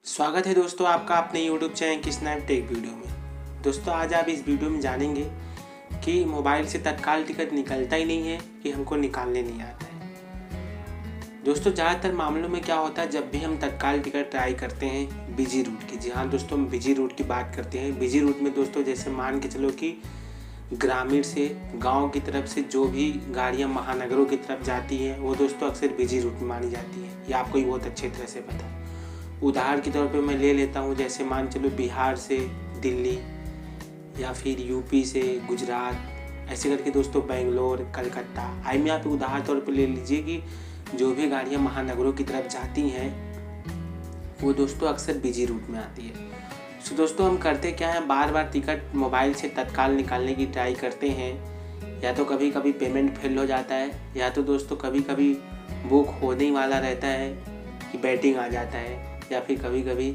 स्वागत है दोस्तों आपका अपने YouTube चैनल की स्नैप टेक वीडियो में। दोस्तों आज आप इस वीडियो में जानेंगे कि मोबाइल से तत्काल टिकट निकलता ही नहीं है कि हमको निकालने नहीं आता है। दोस्तों ज़्यादातर मामलों में क्या होता है, जब भी हम तत्काल टिकट ट्राई करते हैं बिजी रूट की, जी हाँ दोस्तों, हम बिजी रूट की बात करते हैं। बिजी रूट में दोस्तों जैसे मान के चलो कि ग्रामीण से गाँव की तरफ से जो भी गाड़ियाँ महानगरों की तरफ जाती हैं वो दोस्तों अक्सर बिजी रूट में मानी जाती है। ये आपको ही बहुत अच्छे तरह से पता है। उदाहरण के तौर पे मैं ले लेता हूँ, जैसे मान चलो बिहार से दिल्ली या फिर यूपी से गुजरात, ऐसे करके दोस्तों बेंगलोर, कलकत्ता। आई में आप उदाहरण तौर पे ले लीजिए कि जो भी गाड़ियाँ महानगरों की तरफ जाती हैं वो दोस्तों अक्सर बिजी रूट में आती है। तो दोस्तों हम करते क्या है, बार बार टिकट मोबाइल से तत्काल निकालने की ट्राई करते हैं। या तो कभी कभी पेमेंट फेल हो जाता है, या तो दोस्तों कभी कभी बुक होने ही वाला रहता है कि बैटिंग आ जाता है, या फिर कभी कभी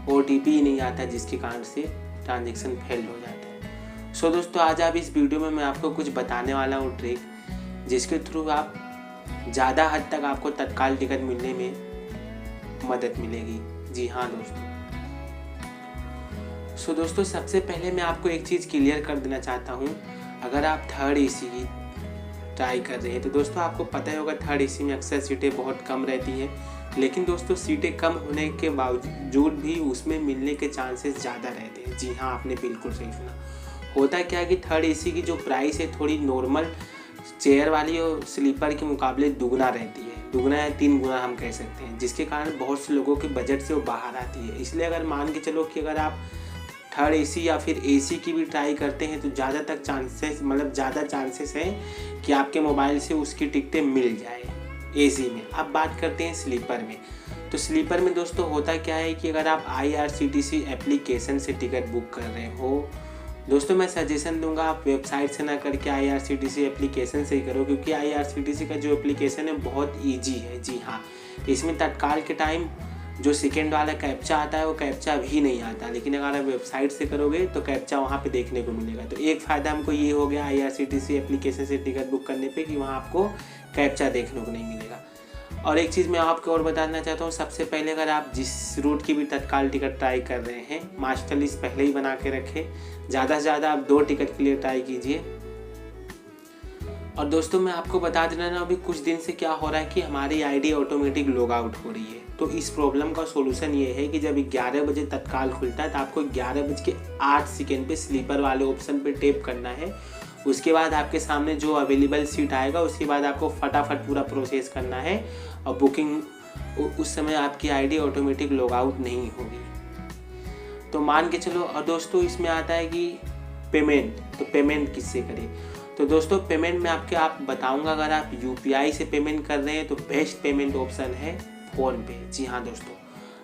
OTP ही नहीं आता जिसके कारण से ट्रांजैक्शन फेल हो जाता है। सो दोस्तों आज आप इस वीडियो में मैं आपको कुछ बताने वाला हूँ ट्रिक, जिसके थ्रू आप ज़्यादा हद तक आपको तत्काल टिकट मिलने में मदद मिलेगी। जी हाँ दोस्तों। सो दोस्तों सबसे पहले मैं आपको एक चीज़ क्लियर कर देना चाहता हूँ। अगर आप थर्ड AC की ट्राई कर रहे हैं तो दोस्तों आपको पता ही होगा थर्ड AC में अक्सर सीटें बहुत कम रहती हैं, लेकिन दोस्तों सीटें कम होने के बावजूद भी उसमें मिलने के चांसेस ज़्यादा रहते हैं। जी हाँ, आपने बिल्कुल सही सुना। होता क्या है कि थर्ड AC की जो प्राइस है थोड़ी नॉर्मल चेयर वाली और स्लीपर के मुकाबले दुगना रहती है, दुगना या 3 गुना हम कह सकते हैं, जिसके कारण बहुत से लोगों के बजट से वो बाहर आती है। इसलिए अगर मान के चलो कि अगर आप थर्ड AC या फिर AC की भी ट्राई करते हैं तो ज़्यादा चांसेस हैं कि आपके मोबाइल से उसकी टिकटें मिल जाए AC में। अब बात करते हैं स्लीपर में। तो स्लीपर में दोस्तों होता क्या है कि अगर आप IRCTC एप्लीकेशन से टिकट बुक कर रहे हो, दोस्तों मैं सजेशन दूंगा आप वेबसाइट से ना करके IRCTC एप्लीकेशन से ही करो, क्योंकि IRCTC का जो एप्लीकेशन है बहुत ईजी है। जी हाँ, इसमें तत्काल के टाइम जो सेकेंड वाला कैप्चा आता है वो कैप्चा भी नहीं आता, लेकिन अगर आप वेबसाइट से करोगे तो कैप्चा वहाँ पे देखने को मिलेगा। तो एक फ़ायदा हमको ये हो गया IRCTC एप्लीकेशन से टिकट बुक करने पे कि वहाँ आपको कैप्चा देखने को नहीं मिलेगा। और एक चीज़ मैं आपको और बताना चाहता हूँ, सबसे पहले अगर आप जिस रूट की भी तत्काल टिकट ट्राई कर रहे हैं, मास्टर लिस्ट पहले ही बना के रखें। ज़्यादा से ज़्यादा आप 2 टिकट के लिए ट्राई कीजिए। और दोस्तों मैं आपको बता देना ना, अभी कुछ दिन से क्या हो रहा है कि हमारी ID ऑटोमेटिक लॉग आउट हो रही है। तो इस प्रॉब्लम का सॉल्यूशन ये है कि जब 11 बजे तत्काल खुलता है तो आपको 11:08 पे स्लीपर वाले ऑप्शन पे टैप करना है। उसके बाद आपके सामने जो अवेलेबल सीट आएगा उसके बाद आपको फटाफट पूरा प्रोसेस करना है और बुकिंग उस समय आपकी ID ऑटोमेटिक लॉग आउट नहीं होगी। तो मान के चलो। और दोस्तों इसमें आता है कि पेमेंट, तो पेमेंट किससे करें। तो दोस्तों पेमेंट में आप बताऊंगा, अगर आप UPI से पेमेंट कर रहे हैं तो बेस्ट पेमेंट ऑप्शन है फ़ोन पे। जी हाँ दोस्तों,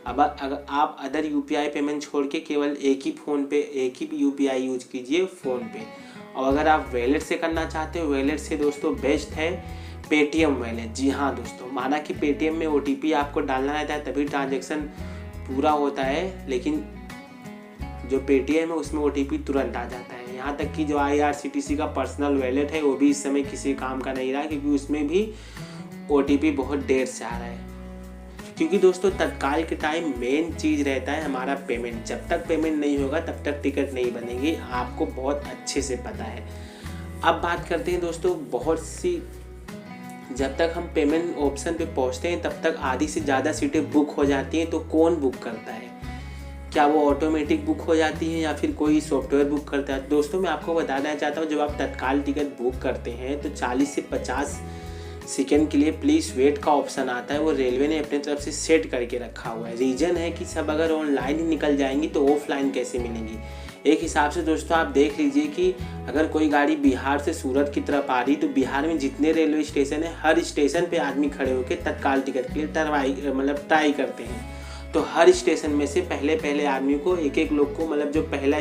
अब अगर आप अदर UPI पेमेंट छोड़ के केवल एक ही UPI यूज कीजिए फ़ोन पे। और अगर आप वैलेट से करना चाहते हो, वैलेट से दोस्तों बेस्ट है पेटीएम वैलेट। जी हाँ दोस्तों, माना कि पेटीएम में OTP आपको डालना रहता है तभी ट्रांजेक्शन पूरा होता है, लेकिन जो पेटीएम है उसमें OTP तुरंत आ जाता है। यहाँ तक कि जो IRCTC का पर्सनल वैलेट है वो भी इस समय किसी काम का नहीं रहा, क्योंकि उसमें भी OTP बहुत देर से आ रहा है। क्योंकि दोस्तों तत्काल के टाइम मेन चीज़ रहता है हमारा पेमेंट। जब तक पेमेंट नहीं होगा तब तक टिकट नहीं बनेगी, आपको बहुत अच्छे से पता है। अब बात करते हैं दोस्तों, जब तक हम पेमेंट ऑप्शन पे पहुंचते हैं तब तक आधी से ज़्यादा सीटें बुक हो जाती हैं। तो कौन बुक करता है, क्या वो ऑटोमेटिक बुक हो जाती है या फिर कोई सॉफ्टवेयर बुक करता है। दोस्तों मैं आपको बताना चाहता हूँ, जब आप तत्काल टिकट बुक करते हैं तो 40 से 50 सेकेंड के लिए प्लीज़ वेट का ऑप्शन आता है, वो रेलवे ने अपने तरफ से सेट करके रखा हुआ है। रीज़न है कि सब अगर ऑनलाइन ही निकल जाएंगी तो ऑफलाइन कैसे मिलेंगी। एक हिसाब से दोस्तों आप देख लीजिए कि अगर कोई गाड़ी बिहार से सूरत की तरफ आ रही तो बिहार में जितने रेलवे स्टेशन है हर स्टेशन पे आदमी खड़े होकर तत्काल टिकट के लिए ट्राई करते हैं। तो हर स्टेशन में से पहले आदमी को एक लोग को जो पहला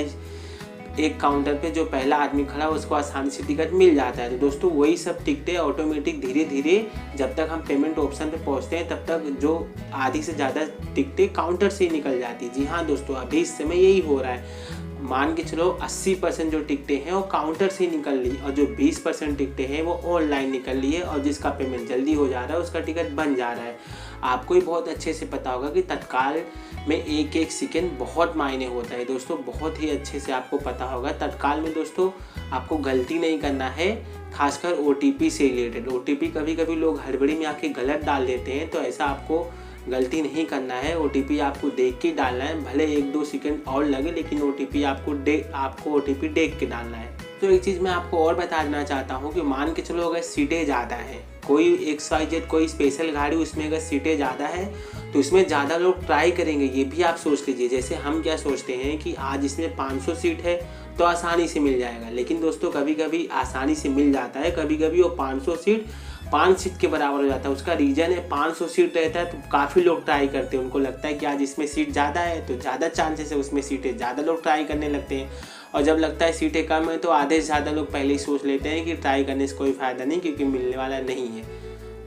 एक काउंटर पे जो पहला आदमी खड़ा है उसको आसानी से टिकट मिल जाता है। तो दोस्तों वही सब टिकटें ऑटोमेटिक धीरे धीरे जब तक हम पेमेंट ऑप्शन पे पहुंचते हैं तब तक जो आधी से ज़्यादा टिकटें काउंटर से ही निकल जाती है। जी हाँ दोस्तों, अभी इस समय यही हो रहा है। मान के चलो 80% जो टिकटें हैं वो काउंटर से निकल ली और जो 20% टिकटें हैं वो ऑनलाइन निकल ली है, और जिसका पेमेंट जल्दी हो जा रहा है उसका टिकट बन जा रहा है। आपको ही बहुत अच्छे से पता होगा कि तत्काल में एक एक सेकेंड बहुत मायने होता है दोस्तों, बहुत ही अच्छे से आपको पता होगा। तत्काल में दोस्तों आपको गलती नहीं करना है, खासकर OTP से रिलेटेड। OTP कभी कभी लोग हड़बड़ी में आके गलत डाल देते हैं, तो ऐसा आपको गलती नहीं करना है। OTP आपको देख के डालना है, भले 1-2 सेकंड और लगे, लेकिन OTP आपको OTP देख के डालना है। तो एक चीज़ मैं आपको और बता देना चाहता हूँ कि मान के चलो अगर सीटें ज़्यादा हैं, कोई XYZ कोई स्पेशल गाड़ी, उसमें अगर सीटें ज़्यादा है तो इसमें ज़्यादा लोग ट्राई करेंगे, ये भी आप सोच लीजिए। जैसे हम क्या सोचते हैं कि आज इसमें 500 सीट है तो आसानी से मिल जाएगा, लेकिन दोस्तों कभी कभी आसानी से मिल जाता है, कभी कभी वो 500 सीट 5 सीट के बराबर हो जाता है। उसका रीज़न है 500 सीट रहता है तो काफ़ी लोग ट्राई करते हैं, उनको लगता है कि आज इसमें सीट ज़्यादा है तो ज़्यादा चांसेस है उसमें सीटें, ज़्यादा लोग ट्राई करने लगते हैं। और जब लगता है सीटें कम है तो आधे से ज़्यादा लोग पहले ही सोच लेते हैं कि ट्राई करने से कोई फ़ायदा नहीं, क्योंकि मिलने वाला नहीं है।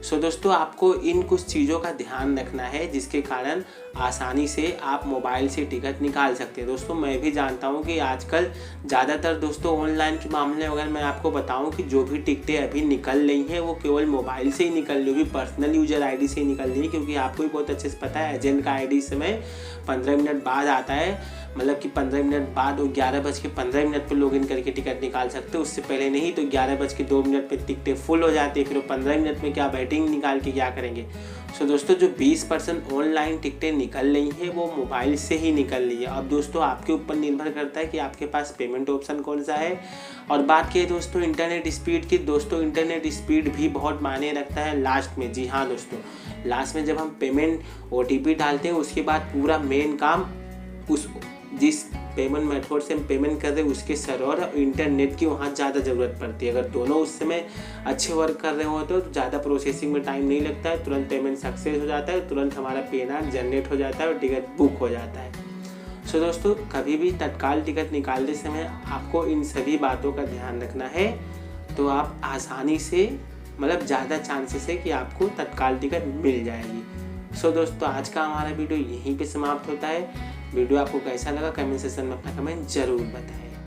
सो दोस्तों आपको इन कुछ चीज़ों का ध्यान रखना है, जिसके कारण आसानी से आप मोबाइल से टिकट निकाल सकते हैं। दोस्तों मैं भी जानता हूं कि आजकल ज़्यादातर दोस्तों ऑनलाइन के मामले में अगर मैं आपको बताऊं कि जो भी टिकटें अभी निकल रही हैं वो केवल मोबाइल से ही निकल रही होगी, पर्सनल यूजर ID से ही निकल रही है, क्योंकि आपको भी बहुत अच्छे से पता है एजेंट का ID समय 15 मिनट बाद आता है, मतलब कि 15 मिनट बाद वो 11:15 पर लॉगिन करके टिकट निकाल सकते हो, उससे पहले नहीं तो 11:02 पर टिकटें फुल हो जाती है, फिर वो 15 मिनट में क्या बैटिंग निकाल के क्या करेंगे। सो दोस्तों जो 20% ऑनलाइन टिकटें निकल रही हैं वो मोबाइल से ही निकल रही है। अब दोस्तों आपके ऊपर निर्भर करता है कि आपके पास पेमेंट ऑप्शन कौन सा है। और बात की दोस्तों इंटरनेट स्पीड की, दोस्तों इंटरनेट स्पीड भी बहुत मायने रखता है लास्ट में। जी हाँ दोस्तों, लास्ट में जब हम पेमेंट OTP डालते हैं उसके बाद पूरा मेन काम उस जिस पेमेंट मेथड से हम पेमेंट कर रहे हैं उसके सर्वर और इंटरनेट की वहाँ ज़्यादा ज़रूरत पड़ती है। अगर दोनों उस समय अच्छे वर्क कर रहे हो तो ज़्यादा प्रोसेसिंग में टाइम नहीं लगता है, तुरंत पेमेंट सक्सेस हो जाता है, तुरंत हमारा PNR जनरेट हो जाता है और टिकट बुक हो जाता है। सो दोस्तों कभी भी तत्काल टिकट निकालते समय आपको इन सभी बातों का ध्यान रखना है, तो आप आसानी से मतलब ज़्यादा चांसेस है कि आपको तत्काल टिकट मिल जाएगी। सो दोस्तों आज का हमारा वीडियो यहीं पे समाप्त होता है। वीडियो आपको कैसा लगा कमेंट सेक्शन में अपना कमेंट जरूर बताएं।